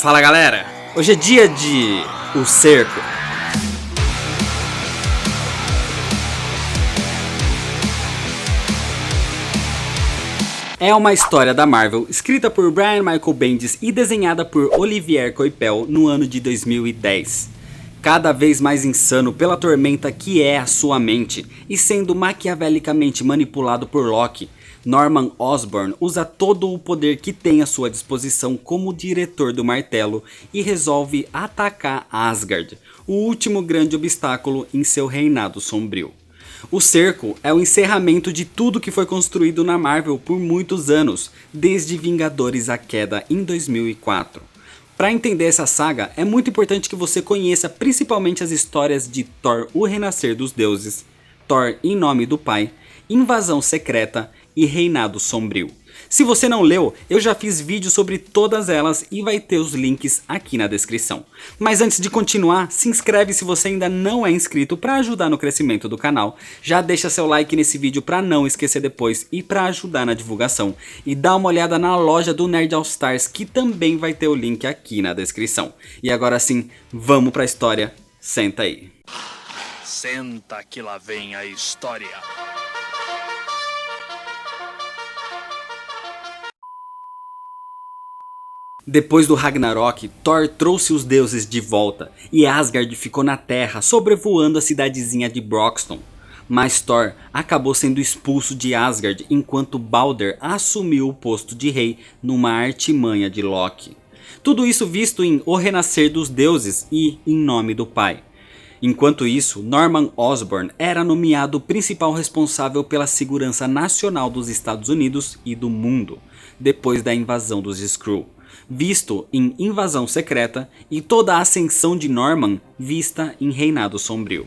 Fala galera, hoje é dia de O Cerco. É uma história da Marvel, escrita por Brian Michael Bendis e desenhada por Olivier Coipel no ano de 2010. Cada vez mais insano pela tormenta que é a sua mente e sendo maquiavelicamente manipulado por Loki, Norman Osborn usa todo o poder que tem à sua disposição como diretor do martelo e resolve atacar Asgard, o último grande obstáculo em seu reinado sombrio. O Cerco é o encerramento de tudo que foi construído na Marvel por muitos anos, desde Vingadores: A Queda em 2004. Para entender essa saga, é muito importante que você conheça principalmente as histórias de Thor: O Renascer dos Deuses, Thor: Em Nome do Pai, Invasão Secreta e Reinado Sombrio. Se você não leu, eu já fiz vídeo sobre todas elas e vai ter os links aqui na descrição. Mas antes de continuar, se inscreve se você ainda não é inscrito para ajudar no crescimento do canal. Já deixa seu like nesse vídeo para não esquecer depois e para ajudar na divulgação. E dá uma olhada na loja do Nerd All Stars que também vai ter o link aqui na descrição. E agora sim, vamos para a história. Senta aí. Senta que lá vem a história. Depois do Ragnarok, Thor trouxe os deuses de volta e Asgard ficou na terra sobrevoando a cidadezinha de Broxton. Mas Thor acabou sendo expulso de Asgard enquanto Balder assumiu o posto de rei numa artimanha de Loki. Tudo isso visto em O Renascer dos Deuses e Em Nome do Pai. Enquanto isso, Norman Osborn era nomeado o principal responsável pela segurança nacional dos Estados Unidos e do mundo, depois da invasão dos Skrull, visto em Invasão Secreta, e toda a ascensão de Norman vista em Reinado Sombrio.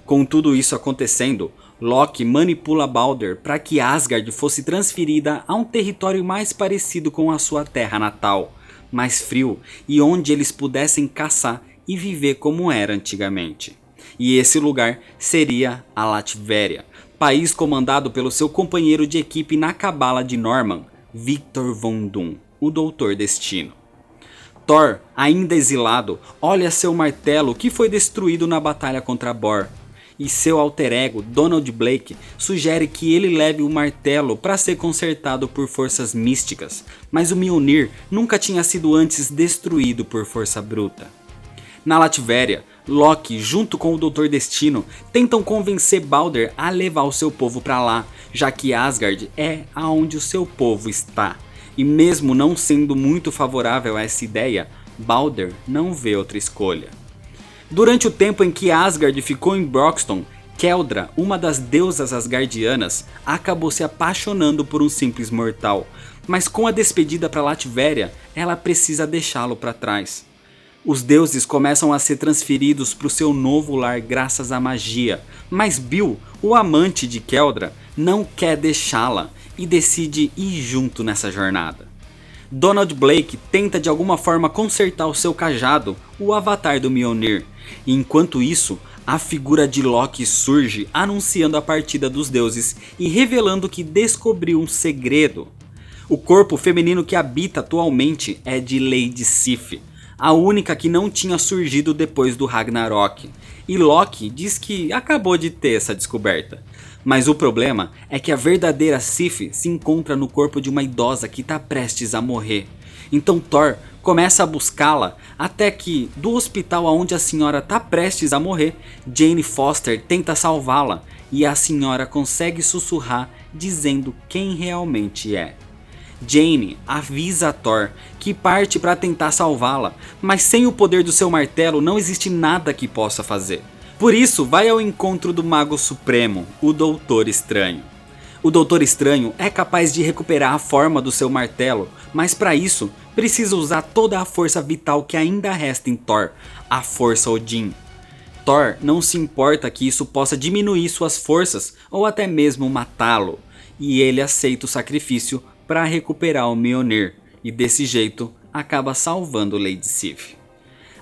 Com tudo isso acontecendo, Loki manipula Balder para que Asgard fosse transferida a um território mais parecido com a sua terra natal, mais frio e onde eles pudessem caçar e viver como era antigamente. E esse lugar seria a Latvéria, país comandado pelo seu companheiro de equipe na cabala de Norman, Victor Von Doom, o Doutor Destino. Thor, ainda exilado, olha seu martelo que foi destruído na batalha contra Bor, e seu alter ego, Donald Blake, sugere que ele leve o martelo para ser consertado por forças místicas, mas o Mjolnir nunca tinha sido antes destruído por força bruta. Na Latvéria, Loki junto com o Doutor Destino tentam convencer Balder a levar o seu povo para lá, já que Asgard é aonde o seu povo está. E mesmo não sendo muito favorável a essa ideia, Balder não vê outra escolha. Durante o tempo em que Asgard ficou em Broxton, Keldra, uma das deusas asgardianas, acabou se apaixonando por um simples mortal, mas com a despedida para Latvéria, ela precisa deixá-lo para trás. Os deuses começam a ser transferidos para o seu novo lar graças à magia, mas Bill, o amante de Keldra, não quer deixá-la e decide ir junto nessa jornada. Donald Blake tenta de alguma forma consertar o seu cajado, o avatar do Mjolnir, e enquanto isso, a figura de Loki surge anunciando a partida dos deuses e revelando que descobriu um segredo. O corpo feminino que habita atualmente é de Lady Sif, a única que não tinha surgido depois do Ragnarok, e Loki diz que acabou de ter essa descoberta. Mas o problema é que a verdadeira Sif se encontra no corpo de uma idosa que está prestes a morrer. Então Thor começa a buscá-la até que, do hospital onde a senhora está prestes a morrer, Jane Foster tenta salvá-la e a senhora consegue sussurrar dizendo quem realmente é. Jane avisa Thor que parte para tentar salvá-la, mas sem o poder do seu martelo não existe nada que possa fazer. Por isso vai ao encontro do Mago Supremo, o Doutor Estranho. O Doutor Estranho é capaz de recuperar a forma do seu martelo, mas para isso precisa usar toda a força vital que ainda resta em Thor, a Força Odin. Thor não se importa que isso possa diminuir suas forças ou até mesmo matá-lo, e ele aceita o sacrifício para recuperar o Mjolnir, e desse jeito acaba salvando Lady Sif.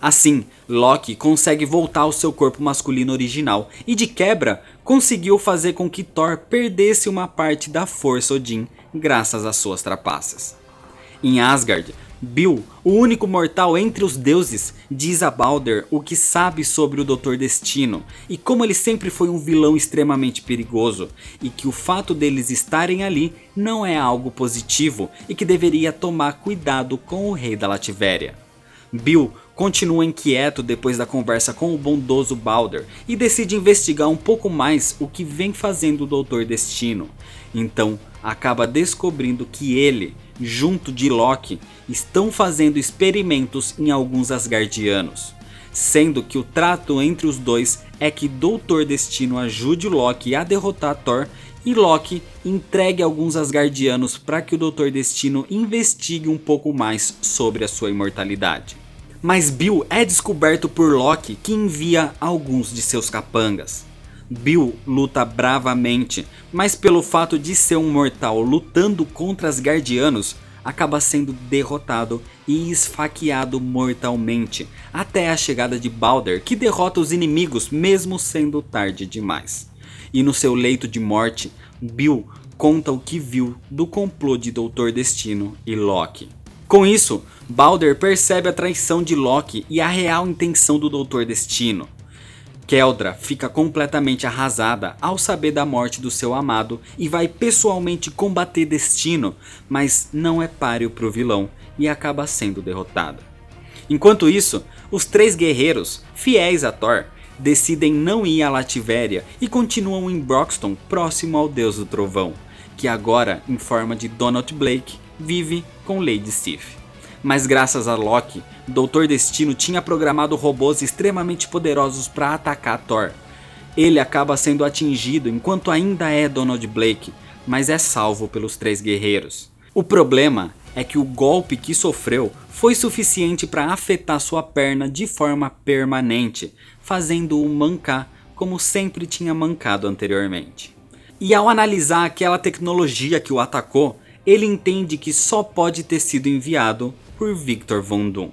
Assim, Loki consegue voltar ao seu corpo masculino original e de quebra conseguiu fazer com que Thor perdesse uma parte da força Odin graças às suas trapaças. Em Asgard, Bill, o único mortal entre os deuses, diz a Balder o que sabe sobre o Dr. Destino e como ele sempre foi um vilão extremamente perigoso e que o fato deles estarem ali não é algo positivo e que deveria tomar cuidado com o rei da Lativéria. Bill continua inquieto depois da conversa com o bondoso Balder e decide investigar um pouco mais o que vem fazendo o Dr. Destino. Então acaba descobrindo que ele, junto de Loki, estão fazendo experimentos em alguns Asgardianos, sendo que o trato entre os dois é que Dr. Destino ajude Loki a derrotar Thor e Loki entregue alguns Asgardianos para que o Dr. Destino investigue um pouco mais sobre a sua imortalidade. Mas Bill é descoberto por Loki, que envia alguns de seus capangas. Bill luta bravamente, mas pelo fato de ser um mortal lutando contra Asgardianos, acaba sendo derrotado e esfaqueado mortalmente, até a chegada de Balder, que derrota os inimigos mesmo sendo tarde demais. E no seu leito de morte, Bill conta o que viu do complô de Dr. Destino e Loki. Com isso, Balder percebe a traição de Loki e a real intenção do Dr. Destino. Keldra fica completamente arrasada ao saber da morte do seu amado e vai pessoalmente combater Destino, mas não é páreo para o vilão e acaba sendo derrotada. Enquanto isso, os três guerreiros, fiéis a Thor, decidem não ir à Lativéria e continuam em Broxton, próximo ao Deus do Trovão, que agora, em forma de Donald Blake, vive com Lady Sif. Mas graças a Loki, Dr. Destino tinha programado robôs extremamente poderosos para atacar Thor. Ele acaba sendo atingido enquanto ainda é Donald Blake, mas é salvo pelos três guerreiros. O problema é que o golpe que sofreu foi suficiente para afetar sua perna de forma permanente, fazendo-o mancar como sempre tinha mancado anteriormente. E ao analisar aquela tecnologia que o atacou, ele entende que só pode ter sido enviado por Victor Von Doom.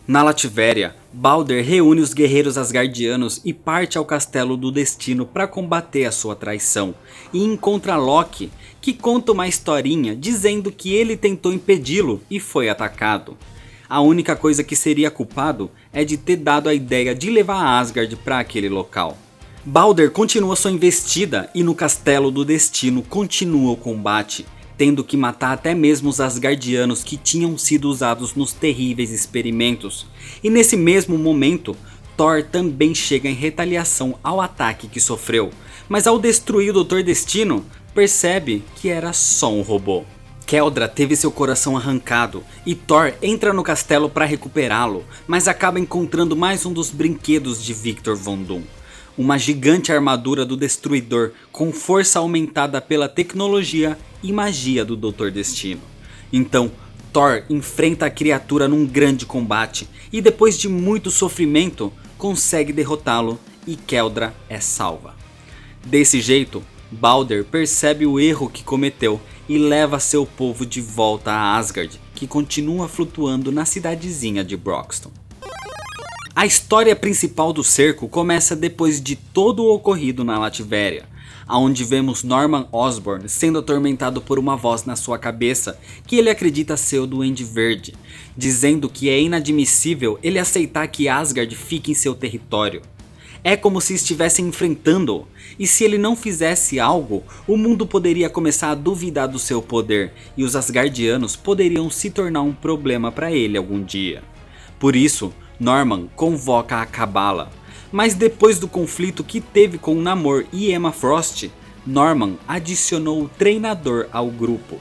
Na Lativéria, Balder reúne os guerreiros asgardianos e parte ao Castelo do Destino para combater a sua traição, e encontra Loki, que conta uma historinha dizendo que ele tentou impedi-lo e foi atacado. A única coisa que seria culpado é de ter dado a ideia de levar Asgard para aquele local. Balder continua sua investida e no Castelo do Destino continua o combate, tendo que matar até mesmo os Asgardianos que tinham sido usados nos terríveis experimentos. E nesse mesmo momento, Thor também chega em retaliação ao ataque que sofreu, mas ao destruir o Dr. Destino, percebe que era só um robô. Keldra teve seu coração arrancado e Thor entra no castelo para recuperá-lo, mas acaba encontrando mais um dos brinquedos de Victor Von Doom. Uma gigante armadura do Destruidor com força aumentada pela tecnologia e magia do Dr. Destino. Então, Thor enfrenta a criatura num grande combate e depois de muito sofrimento, consegue derrotá-lo e Keldra é salva. Desse jeito, Balder percebe o erro que cometeu e leva seu povo de volta a Asgard, que continua flutuando na cidadezinha de Broxton. A história principal do cerco começa depois de todo o ocorrido na Lativéria, onde vemos Norman Osborn sendo atormentado por uma voz na sua cabeça que ele acredita ser o Duende Verde, dizendo que é inadmissível ele aceitar que Asgard fique em seu território. É como se estivessem enfrentando-o, e se ele não fizesse algo, o mundo poderia começar a duvidar do seu poder, e os Asgardianos poderiam se tornar um problema para ele algum dia. Por isso, Norman convoca a Cabala, mas depois do conflito que teve com Namor e Emma Frost, Norman adicionou o treinador ao grupo,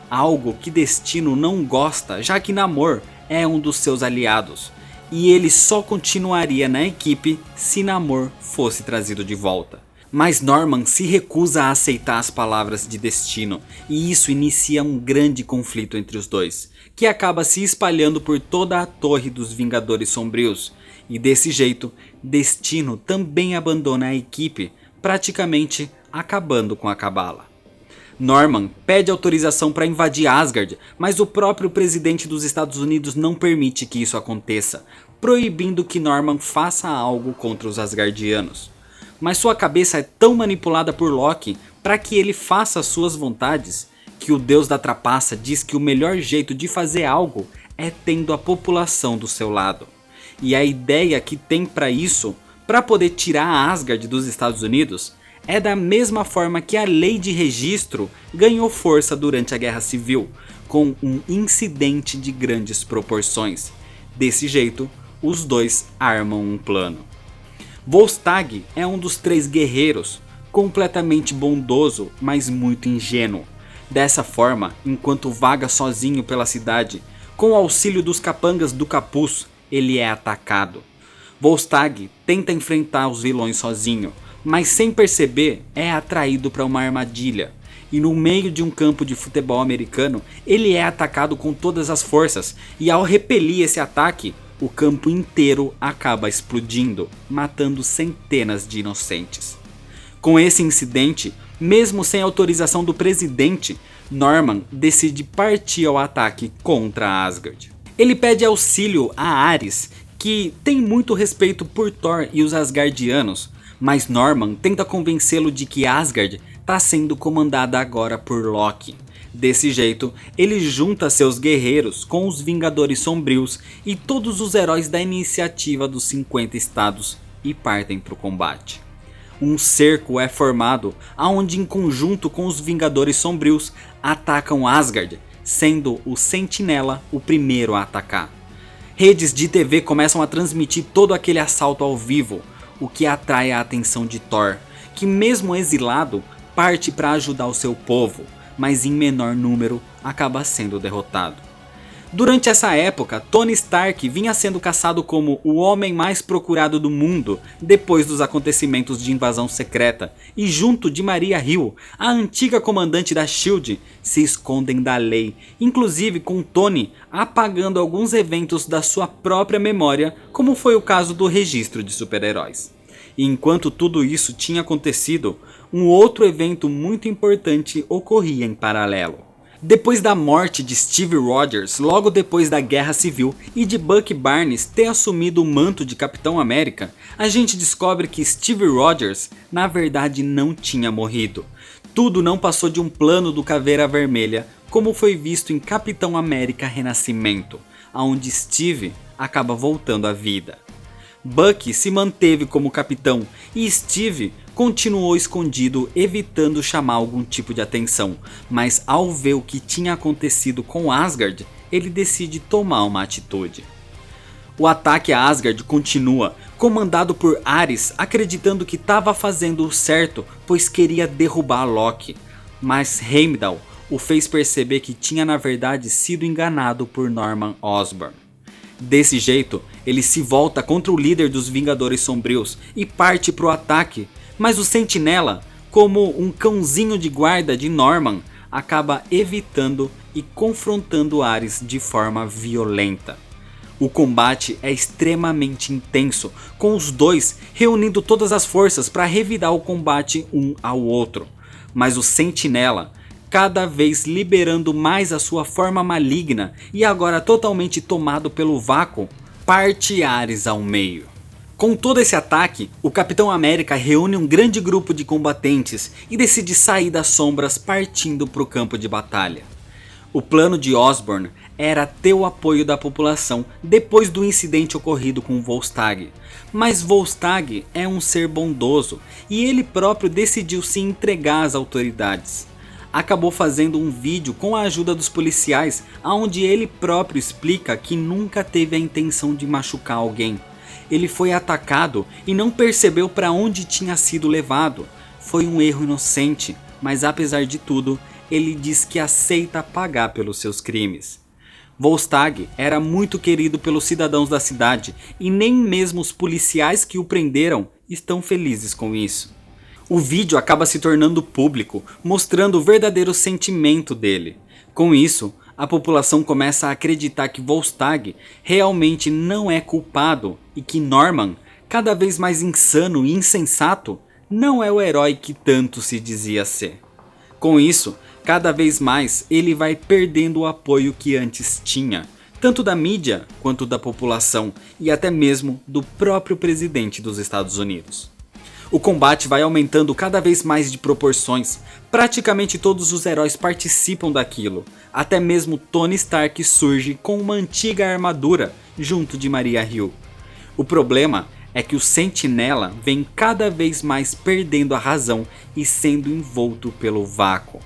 algo que Destino não gosta, já que Namor é um dos seus aliados, e ele só continuaria na equipe se Namor fosse trazido de volta. Mas Norman se recusa a aceitar as palavras de Destino, e isso inicia um grande conflito entre os dois, que acaba se espalhando por toda a Torre dos Vingadores Sombrios, e desse jeito, Destino também abandona a equipe, praticamente acabando com a Cabala. Norman pede autorização para invadir Asgard, mas o próprio presidente dos Estados Unidos não permite que isso aconteça, proibindo que Norman faça algo contra os Asgardianos. Mas sua cabeça é tão manipulada por Loki para que ele faça suas vontades, que o deus da trapaça diz que o melhor jeito de fazer algo é tendo a população do seu lado. E a ideia que tem para isso, para poder tirar Asgard dos Estados Unidos, é da mesma forma que a lei de registro ganhou força durante a Guerra Civil, com um incidente de grandes proporções. Desse jeito, os dois armam um plano. Volstagg é um dos 3 guerreiros, completamente bondoso, mas muito ingênuo. Dessa forma, enquanto vaga sozinho pela cidade, com o auxílio dos capangas do capuz, ele é atacado. Volstagg tenta enfrentar os vilões sozinho, mas sem perceber é atraído para uma armadilha. E no meio de um campo de futebol americano, ele é atacado com todas as forças, e ao repelir esse ataque, o campo inteiro acaba explodindo, matando centenas de inocentes. Com esse incidente, mesmo sem autorização do presidente, Norman decide partir ao ataque contra Asgard. Ele pede auxílio a Ares, que tem muito respeito por Thor e os Asgardianos, mas Norman tenta convencê-lo de que Asgard está sendo comandada agora por Loki. Desse jeito, ele junta seus guerreiros com os Vingadores Sombrios e todos os heróis da iniciativa dos 50 estados e partem para o combate. Um cerco é formado, onde em conjunto com os Vingadores Sombrios atacam Asgard, sendo o Sentinela o primeiro a atacar. Redes de TV começam a transmitir todo aquele assalto ao vivo, o que atrai a atenção de Thor, que mesmo exilado, parte para ajudar o seu povo, mas em menor número acaba sendo derrotado. Durante essa época, Tony Stark vinha sendo caçado como o homem mais procurado do mundo depois dos acontecimentos de Invasão Secreta, e junto de Maria Hill, a antiga comandante da SHIELD, se escondem da lei, inclusive com Tony apagando alguns eventos da sua própria memória, como foi o caso do registro de super-heróis. E enquanto tudo isso tinha acontecido, um outro evento muito importante ocorria em paralelo. Depois da morte de Steve Rogers, logo depois da Guerra Civil, e de Bucky Barnes ter assumido o manto de Capitão América, a gente descobre que Steve Rogers na verdade não tinha morrido. Tudo não passou de um plano do Caveira Vermelha, como foi visto em Capitão América Renascimento, onde Steve acaba voltando à vida. Bucky se manteve como capitão e Steve continuou escondido, evitando chamar algum tipo de atenção, mas ao ver o que tinha acontecido com Asgard, ele decide tomar uma atitude. O ataque a Asgard continua, comandado por Ares, acreditando que estava fazendo o certo, pois queria derrubar Loki, mas Heimdall o fez perceber que tinha na verdade sido enganado por Norman Osborn. Desse jeito, ele se volta contra o líder dos Vingadores Sombrios e parte para o ataque, mas o Sentinela, como um cãozinho de guarda de Norman, acaba evitando e confrontando Ares de forma violenta. O combate é extremamente intenso, com os dois reunindo todas as forças para revidar o combate um ao outro, mas o Sentinela, cada vez liberando mais a sua forma maligna e agora totalmente tomado pelo vácuo, parte Ares ao meio. Com todo esse ataque, o Capitão América reúne um grande grupo de combatentes e decide sair das sombras partindo para o campo de batalha. O plano de Osborn era ter o apoio da população depois do incidente ocorrido com Volstagg, mas Volstagg é um ser bondoso e ele próprio decidiu se entregar às autoridades. Acabou fazendo um vídeo com a ajuda dos policiais, onde ele próprio explica que nunca teve a intenção de machucar alguém. Ele foi atacado e não percebeu para onde tinha sido levado. Foi um erro inocente, mas apesar de tudo, ele diz que aceita pagar pelos seus crimes. Volstagg era muito querido pelos cidadãos da cidade e nem mesmo os policiais que o prenderam estão felizes com isso. O vídeo acaba se tornando público, mostrando o verdadeiro sentimento dele. Com isso, a população começa a acreditar que Volstagg realmente não é culpado e que Norman, cada vez mais insano e insensato, não é o herói que tanto se dizia ser. Com isso, cada vez mais ele vai perdendo o apoio que antes tinha, tanto da mídia quanto da população e até mesmo do próprio presidente dos Estados Unidos. O combate vai aumentando cada vez mais de proporções, praticamente todos os heróis participam daquilo, até mesmo Tony Stark surge com uma antiga armadura junto de Maria Hill. O problema é que o Sentinela vem cada vez mais perdendo a razão e sendo envolto pelo vácuo.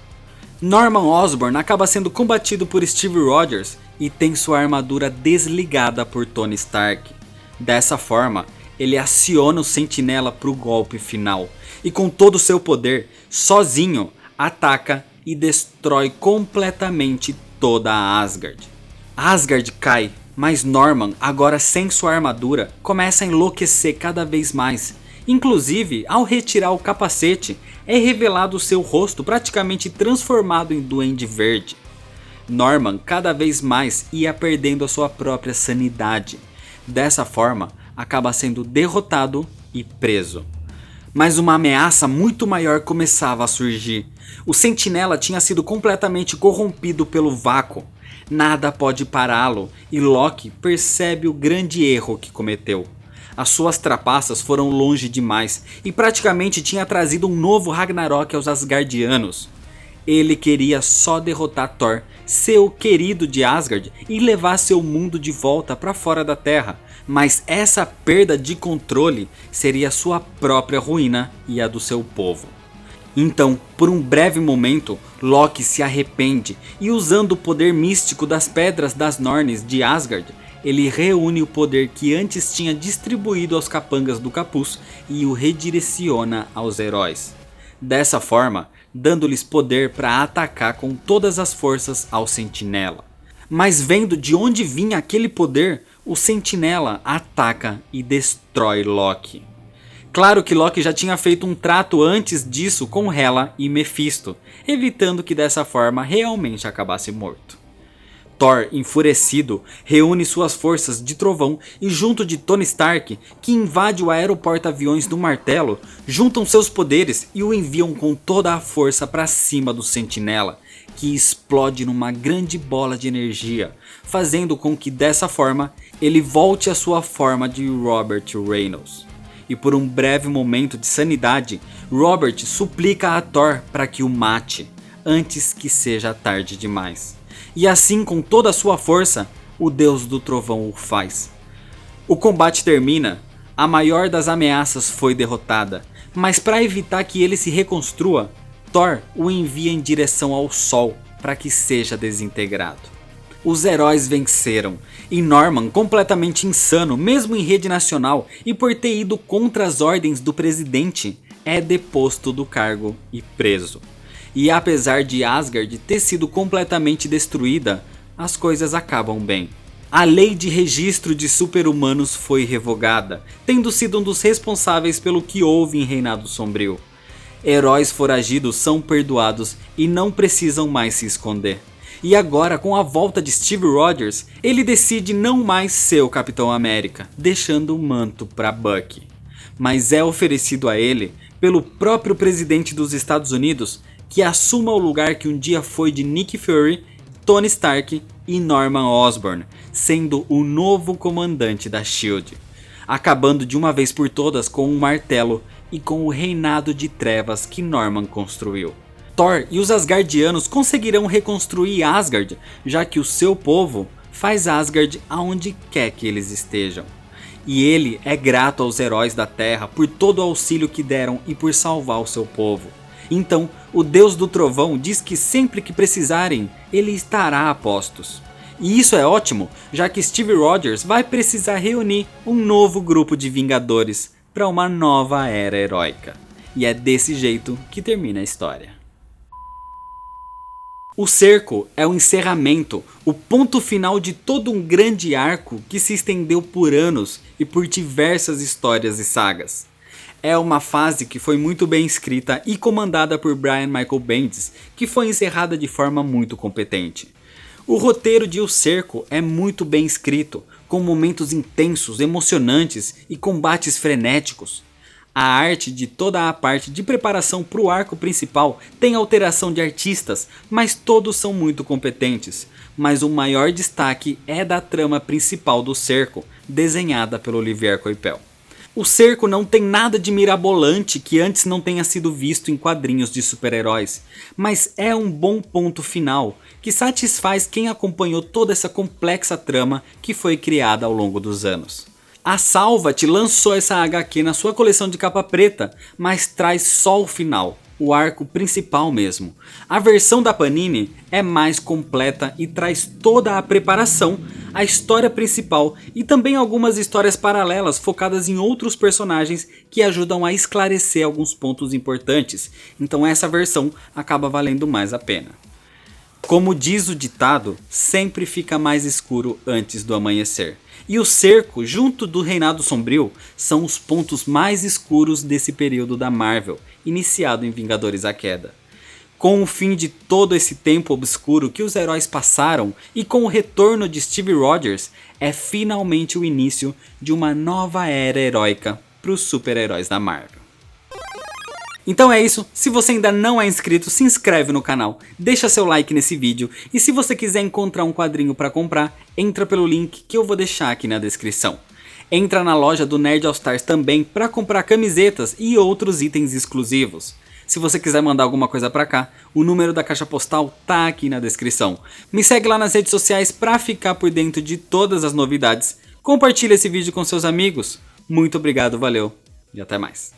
Norman Osborn acaba sendo combatido por Steve Rogers e tem sua armadura desligada por Tony Stark. Dessa forma, ele aciona o Sentinela para o golpe final e com todo o seu poder, sozinho, ataca e destrói completamente toda a Asgard. Asgard cai, mas Norman, agora sem sua armadura, começa a enlouquecer cada vez mais. Inclusive, ao retirar o capacete, é revelado seu rosto praticamente transformado em Duende Verde. Norman cada vez mais ia perdendo a sua própria sanidade. Dessa forma, acaba sendo derrotado e preso. Mas uma ameaça muito maior começava a surgir. O Sentinela tinha sido completamente corrompido pelo vácuo. Nada pode pará-lo e Loki percebe o grande erro que cometeu. As suas trapaças foram longe demais e praticamente tinha trazido um novo Ragnarok aos Asgardianos. Ele queria só derrotar Thor, seu querido de Asgard, e levar seu mundo de volta para fora da Terra. Mas essa perda de controle seria sua própria ruína e a do seu povo. Então, por um breve momento, Loki se arrepende e, usando o poder místico das Pedras das Nornes de Asgard, ele reúne o poder que antes tinha distribuído aos capangas do capuz e o redireciona aos heróis. Dessa forma, dando-lhes poder para atacar com todas as forças ao Sentinela. Mas vendo de onde vinha aquele poder, o Sentinela ataca e destrói Loki. Claro que Loki já tinha feito um trato antes disso com Hela e Mephisto, evitando que dessa forma realmente acabasse morto. Thor, enfurecido, reúne suas forças de trovão e junto de Tony Stark, que invade o aeroporto-aviões do Martelo, juntam seus poderes e o enviam com toda a força para cima do Sentinela, que explode numa grande bola de energia, fazendo com que dessa forma ele volte à sua forma de Robert Reynolds. E por um breve momento de sanidade, Robert suplica a Thor para que o mate, antes que seja tarde demais. E assim, com toda a sua força, o Deus do Trovão o faz. O combate termina, a maior das ameaças foi derrotada, mas para evitar que ele se reconstrua, Thor o envia em direção ao Sol para que seja desintegrado. Os heróis venceram, e Norman, completamente insano mesmo em rede nacional e por ter ido contra as ordens do presidente, é deposto do cargo e preso. E apesar de Asgard ter sido completamente destruída, as coisas acabam bem. A lei de registro de super-humanos foi revogada, tendo sido um dos responsáveis pelo que houve em Reinado Sombrio. Heróis foragidos são perdoados e não precisam mais se esconder. E agora, com a volta de Steve Rogers, ele decide não mais ser o Capitão América, deixando o manto para Bucky. Mas é oferecido a ele, pelo próprio presidente dos Estados Unidos, que assuma o lugar que um dia foi de Nick Fury, Tony Stark e Norman Osborn, sendo o novo comandante da SHIELD, acabando de uma vez por todas com o martelo e com o reinado de trevas que Norman construiu. Thor e os Asgardianos conseguirão reconstruir Asgard, já que o seu povo faz Asgard aonde quer que eles estejam. E ele é grato aos heróis da Terra por todo o auxílio que deram e por salvar o seu povo. Então, o Deus do Trovão diz que sempre que precisarem, ele estará a postos. E isso é ótimo, já que Steve Rogers vai precisar reunir um novo grupo de Vingadores para uma nova era heróica. E é desse jeito que termina a história. O cerco é o encerramento, o ponto final de todo um grande arco que se estendeu por anos e por diversas histórias e sagas. É uma fase que foi muito bem escrita e comandada por Brian Michael Bendis, que foi encerrada de forma muito competente. O roteiro de O Cerco é muito bem escrito, com momentos intensos, emocionantes e combates frenéticos. A arte de toda a parte de preparação para o arco principal tem alteração de artistas, mas todos são muito competentes. Mas o maior destaque é da trama principal do Cerco, desenhada pelo Olivier Coipel. O cerco não tem nada de mirabolante que antes não tenha sido visto em quadrinhos de super-heróis, mas é um bom ponto final que satisfaz quem acompanhou toda essa complexa trama que foi criada ao longo dos anos. A Salvat lançou essa HQ na sua coleção de capa preta, mas traz só o final, o arco principal mesmo. A versão da Panini é mais completa e traz toda a preparação, a história principal e também algumas histórias paralelas focadas em outros personagens que ajudam a esclarecer alguns pontos importantes, então essa versão acaba valendo mais a pena. Como diz o ditado, sempre fica mais escuro antes do amanhecer. E o cerco, junto do Reinado Sombrio, são os pontos mais escuros desse período da Marvel, iniciado em Vingadores A Queda. Com o fim de todo esse tempo obscuro que os heróis passaram e com o retorno de Steve Rogers, é finalmente o início de uma nova era heróica para os super-heróis da Marvel. Então é isso, se você ainda não é inscrito, se inscreve no canal, deixa seu like nesse vídeo e se você quiser encontrar um quadrinho para comprar, entra pelo link que eu vou deixar aqui na descrição. Entra na loja do Nerd All Stars também para comprar camisetas e outros itens exclusivos. Se você quiser mandar alguma coisa para cá, o número da caixa postal tá aqui na descrição. Me segue lá nas redes sociais para ficar por dentro de todas as novidades. Compartilha esse vídeo com seus amigos. Muito obrigado, valeu e até mais.